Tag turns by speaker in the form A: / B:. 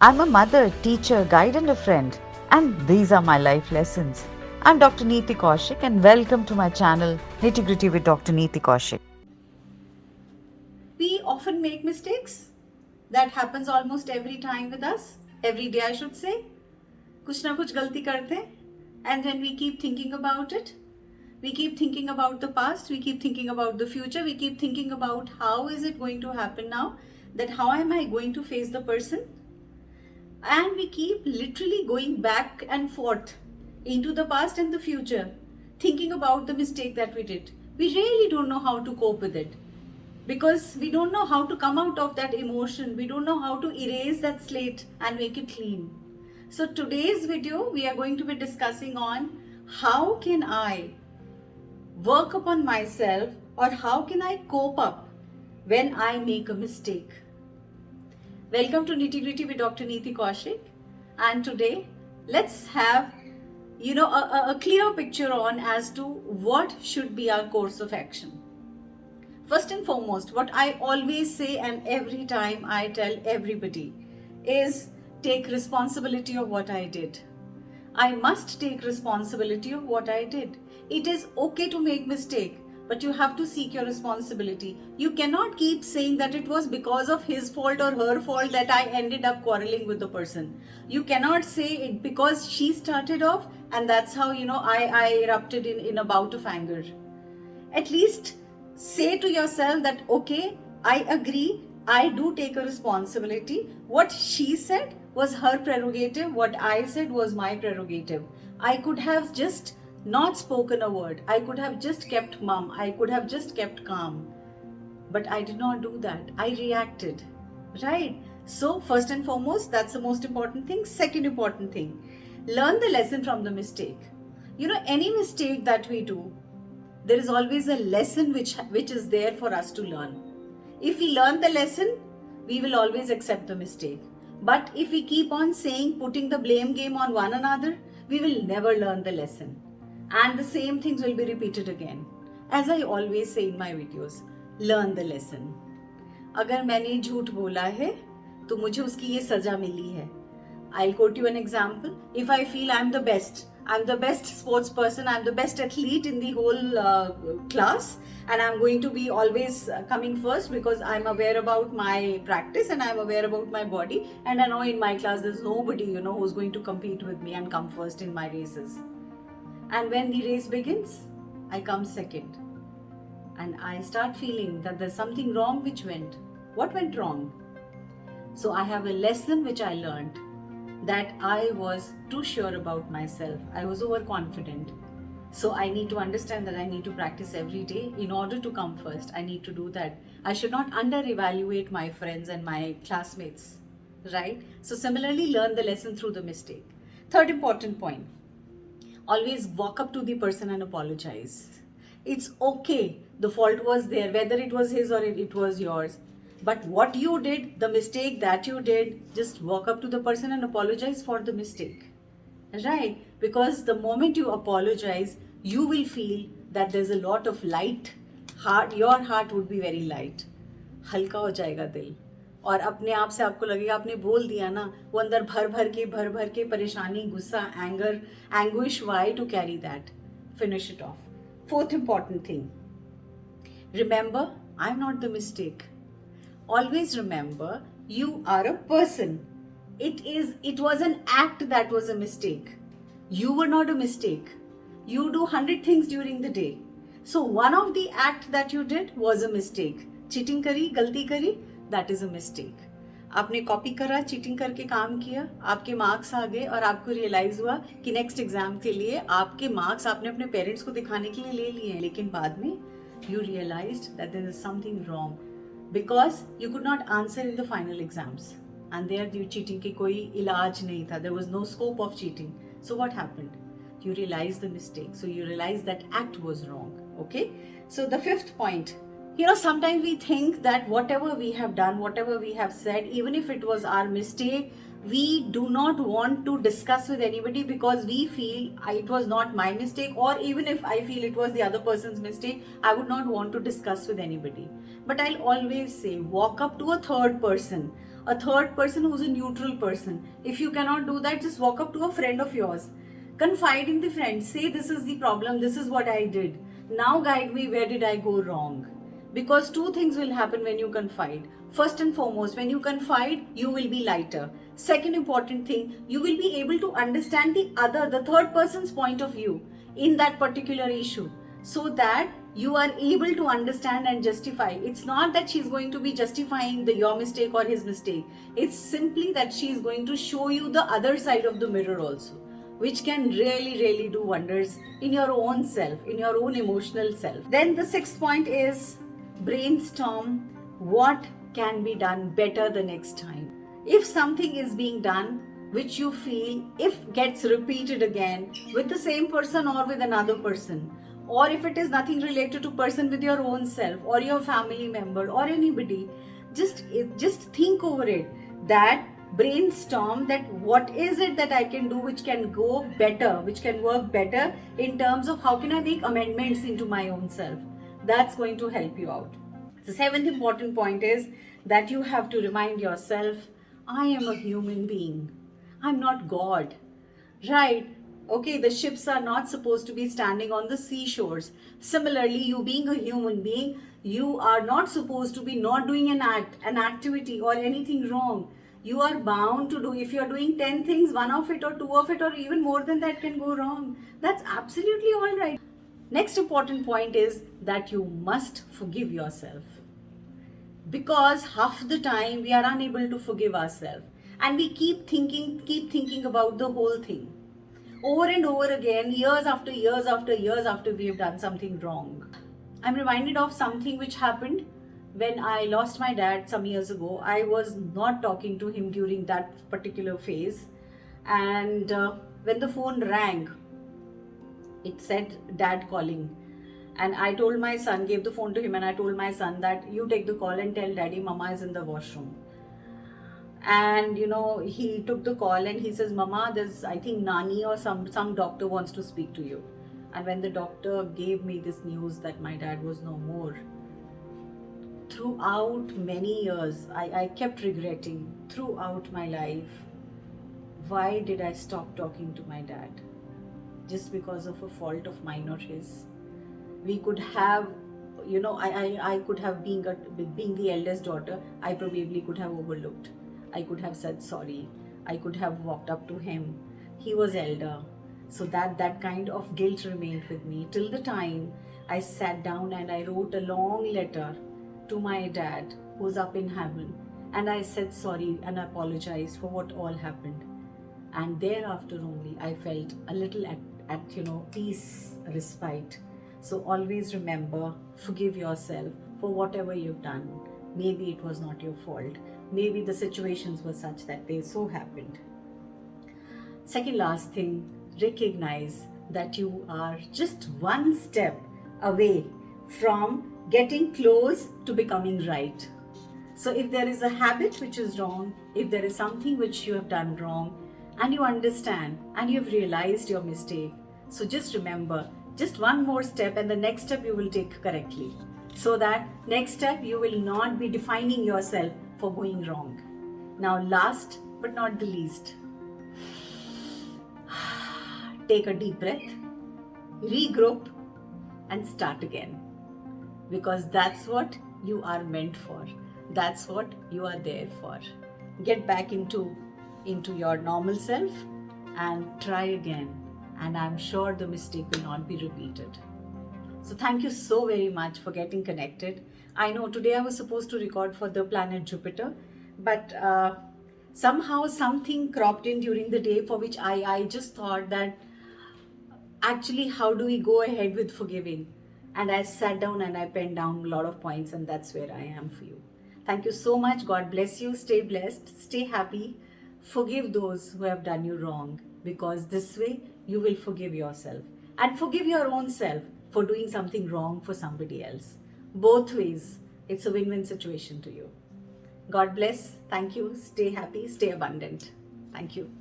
A: I'm a mother, teacher, guide, and a friend, and these are my life lessons. I'm Dr. Neeti Kaushik, and welcome to my channel Nitty Gritty with Dr. Neeti Kaushik.
B: We often make mistakes. That happens almost every time with us. Every day, I should say. कुछ ना कुछ गलती करते हैं. And then we keep thinking about it. We keep thinking about the past. We keep thinking about the future. We keep thinking about how is it going to happen now? That how am I going to face the person? And we keep literally going back and forth into the past and the future, thinking about the mistake that we did. We really don't know how to cope with it because we don't know how to come out of that emotion. We don't know how to erase that slate and make it clean. So today's video, we are going to be discussing on how can I work upon myself, or how can I cope up when I make a mistake. Welcome to Nitty Gritty with Dr. Neeti Kaushik, and today let's have a clear picture on as to what should be our course of action. First and foremost, what I always say and every time I tell everybody is take responsibility of what I did. I must take responsibility of what I did. It is okay to make mistake, but you have to seek your responsibility. You cannot keep saying that it was because of his fault or her fault that I ended up quarreling with the person. You cannot say it because she started off and that's how I erupted in a bout of anger. At least say to yourself that okay, I agree, I do take a responsibility. What she said was her prerogative, what I said was my prerogative. I could have just not spoken a word. I could have just kept mum. I could have just kept calm. But I did not do that. I reacted. Right? So, first and foremost, that's the most important thing. Second important thing, learn the lesson from the mistake. Any mistake that we do, there is always a lesson which is there for us to learn. If we learn the lesson, we will always accept the mistake. But if we keep on saying, putting the blame game on one another, we will never learn the lesson. And the same things will be repeated again. As I always say in my videos, learn the lesson. अगर मैंने झूठ बोला है तो मुझे उसकी ये सजा मिली है. I'll quote you an example. If I feel I'm the best sports person, I'm the best athlete in the whole class, and I'm going to be always coming first because I'm aware about my practice and I'm aware about my body, and I know in my class there's nobody who's going to compete with me and come first in my races. And when the race begins, I come second, and I start feeling that there's something wrong which went. What went wrong? So I have a lesson which I learned, that I was too sure about myself. I was overconfident. So I need to understand that I need to practice every day in order to come first. I need to do that. I should not under-evaluate my friends and my classmates, right? So similarly, learn the lesson through the mistake. Third important point, always walk up to the person and apologize. It's okay, the fault was there, whether it was his or it was yours. But what you did, the mistake that you did, just walk up to the person and apologize for the mistake. Right? Because the moment you apologize, you will feel that there's a lot of light. Your heart would be very light. हल्का हो जाएगा दिल. और अपने आप से आपको लगेगा आपने बोल दिया ना, वो अंदर भर भर के परेशानी, गुस्सा, anger, anguish, why to carry that? Finish it off. Fourth important thing, remember, I'm not the mistake. Always remember, you are a person. It was an act that was a mistake. You were not a mistake. You do 100 things during the day. So one of the act that you did was a mistake. Cheating करी, गलती करी, that is a mistake. आपने copy करा, cheating करके काम किया, आपके marks आ गए और आपको रियलाइज हुआ कि नेक्स्ट एग्जाम के लिए आपके मार्क्स आपने अपने पेरेंट्स को दिखाने के लिए ले लिए हैं, लेकिन बाद में you realised that there is something wrong because you could not answer in the final exams, and there the cheating के कोई इलाज नहीं था. There was no scope of cheating. So what happened? You realized the mistake. So you realized that act was wrong. Okay. So the fifth point, sometimes we think that whatever we have done, whatever we have said, even if it was our mistake, we do not want to discuss with anybody because we feel it was not my mistake, or even if I feel it was the other person's mistake, I would not want to discuss with anybody. But I'll always say, walk up to a third person, a third person who's a neutral person. If you cannot do that, just walk up to a friend of yours. Confide in the friend. Say, this is the problem, this is what I did. Now guide me, where did I go wrong? Because two things will happen when you confide. First and foremost, when you confide, you will be lighter. Second important thing, you will be able to understand the third person's point of view in that particular issue, so that you are able to understand and justify. It's not that she's going to be justifying your mistake or his mistake. It's simply that she's going to show you the other side of the mirror also, which can really do wonders in your own self, in your own emotional self. Then the sixth point is brainstorm what can be done better the next time. If something is being done which you feel if gets repeated again with the same person or with another person, or if it is nothing related to person, with your own self or your family member or anybody, just think over it, that brainstorm that what is it that I can do which can go better, which can work better in terms of how can I make amendments into my own self. That's going to help you out. The seventh important point is that you have to remind yourself, I am a human being. I'm not God. Right? Okay, the ships are not supposed to be standing on the seashores. Similarly, you being a human being, you are not supposed to be not doing an activity or anything wrong. You are bound to do, if you're doing 10 things, one of it or two of it or even more than that can go wrong. That's absolutely all right. Next important point is that you must forgive yourself. Because half the time we are unable to forgive ourselves, and we keep thinking about the whole thing over and over again, years after years after years after we have done something wrong. I'm reminded of something which happened when I lost my dad some years ago. I was not talking to him during that particular phase, and when the phone rang, it said dad calling. And I told my son, gave the phone to him, and I told my son that you take the call and tell daddy mama is in the washroom. And he took the call and he says, mama, there's I think Nani or some doctor wants to speak to you. And when the doctor gave me this news that my dad was no more, throughout many years I kept regretting throughout my life, why did I stop talking to my dad? Just because of a fault of mine or his. We could have, I could have, being the eldest daughter, I probably could have overlooked. I could have said sorry. I could have walked up to him. He was elder. So that kind of guilt remained with me till the time I sat down and I wrote a long letter to my dad who's up in heaven. And I said sorry and apologized for what all happened. And thereafter only I felt a little at peace, respite. So always remember, forgive yourself for whatever you've done. Maybe it was not your fault. Maybe the situations were such that they so happened. Second last thing, recognize that you are just one step away from getting close to becoming right. So if there is a habit which is wrong, if there is something which you have done wrong, and you understand and you have realized your mistake, so just remember, just one more step, and the next step you will take correctly. So that next step you will not be defining yourself for going wrong. Now last but not the least, take a deep breath, regroup and start again. Because that's what you are meant for. That's what you are there for. Get back into your normal self and try again. And I'm sure the mistake will not be repeated. So thank you so very much for getting connected. I know today I was supposed to record for the planet Jupiter, but somehow something cropped in during the day for which I just thought that actually how do we go ahead with forgiving? And I sat down and I penned down a lot of points, and that's where I am for you. Thank you so much. God bless you. Stay blessed. Stay happy. Forgive those who have done you wrong, because this way you will forgive yourself and forgive your own self for doing something wrong for somebody else. Both ways, it's a win-win situation to you. God bless. Thank you. Stay happy. Stay abundant. Thank you.